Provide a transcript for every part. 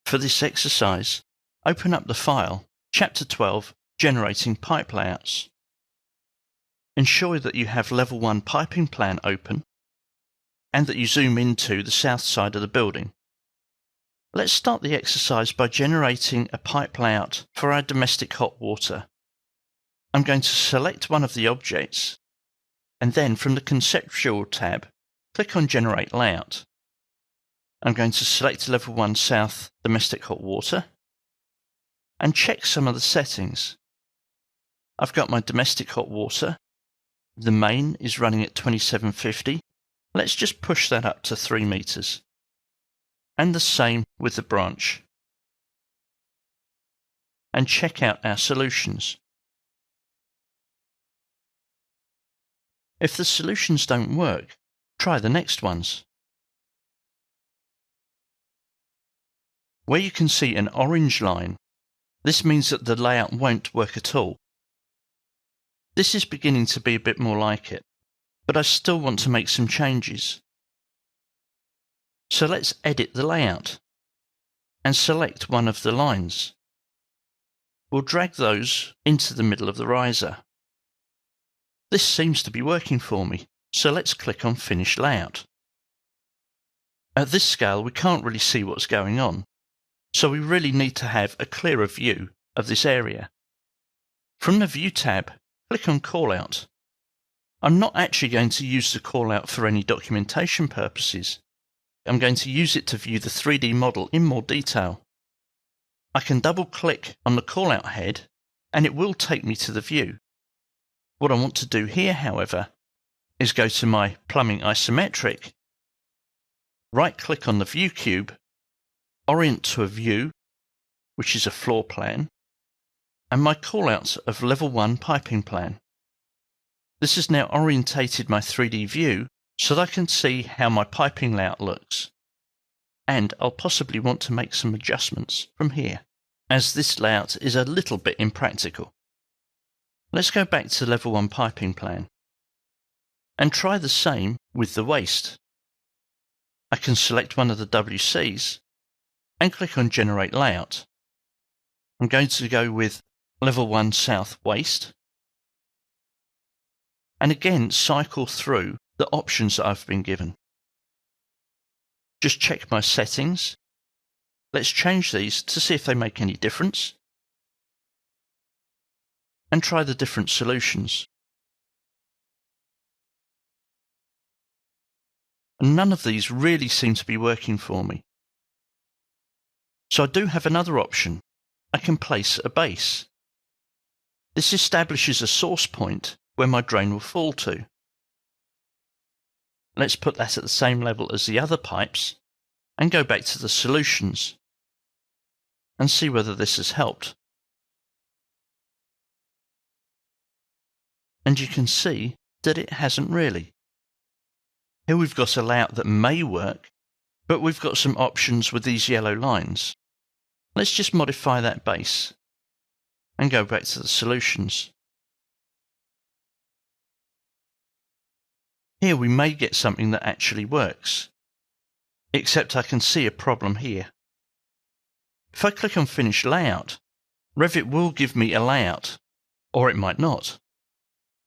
For this exercise, open up the file, Chapter 12, Generating Pipe Layouts. Ensure that you have Level 1 piping plan open and that you zoom into the south side of the building. Let's start the exercise by generating a pipe layout for our domestic hot water. I'm going to select one of the objects and then from the Conceptual tab, click on Generate Layout. I'm going to select Level 1 South Domestic Hot Water and check some of the settings. I've got my domestic hot water. The main is running at 2750. Let's just push that up to 3 meters. And the same with the branch. And check out our solutions. If the solutions don't work, try the next ones. Where you can see an orange line, this means that the layout won't work at all. This is beginning to be a bit more like it, but I still want to make some changes. So let's edit the layout and select one of the lines. We'll drag those into the middle of the riser. This seems to be working for me, so let's click on Finish Layout. At this scale, we can't really see what's going on, so we really need to have a clearer view of this area. From the View tab, click on Callout. I'm not actually going to use the callout for any documentation purposes. I'm going to use it to view the 3D model in more detail. I can double-click on the callout head, and it will take me to the view. What I want to do here, however, is go to my Plumbing Isometric, right-click on the View cube, orient to a view, which is a floor plan, and my callouts of Level 1 piping plan. This has now orientated my 3D view so that I can see how my piping layout looks. And I'll possibly want to make some adjustments from here, as this layout is a little bit impractical. Let's go back to Level 1 piping plan and try the same with the waste. I can select one of the WCs and click on Generate Layout. I'm going to go with Level 1 South Waste and again cycle through the options that I've been given. Just check my settings. Let's change these to see if they make any difference. And try the different solutions. And none of these really seem to be working for me. So I do have another option. I can place a base. This establishes a source point where my drain will fall to. Let's put that at the same level as the other pipes and go back to the solutions and see whether this has helped. And you can see that it hasn't really. Here we've got a layout that may work, but we've got some options with these yellow lines. Let's just modify that base and go back to the solutions. Here we may get something that actually works, except I can see a problem here. If I click on Finish Layout, Revit will give me a layout, or it might not.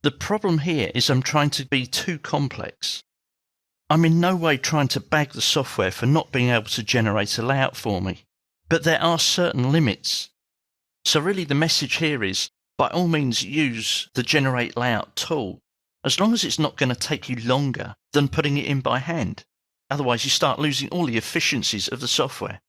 The problem here is I'm trying to be too complex. I'm in no way trying to bag the software for not being able to generate a layout for me, but there are certain limits. So really the message here is, by all means use the Generate Layout tool, as long as it's not going to take you longer than putting it in by hand. Otherwise you start losing all the efficiencies of the software.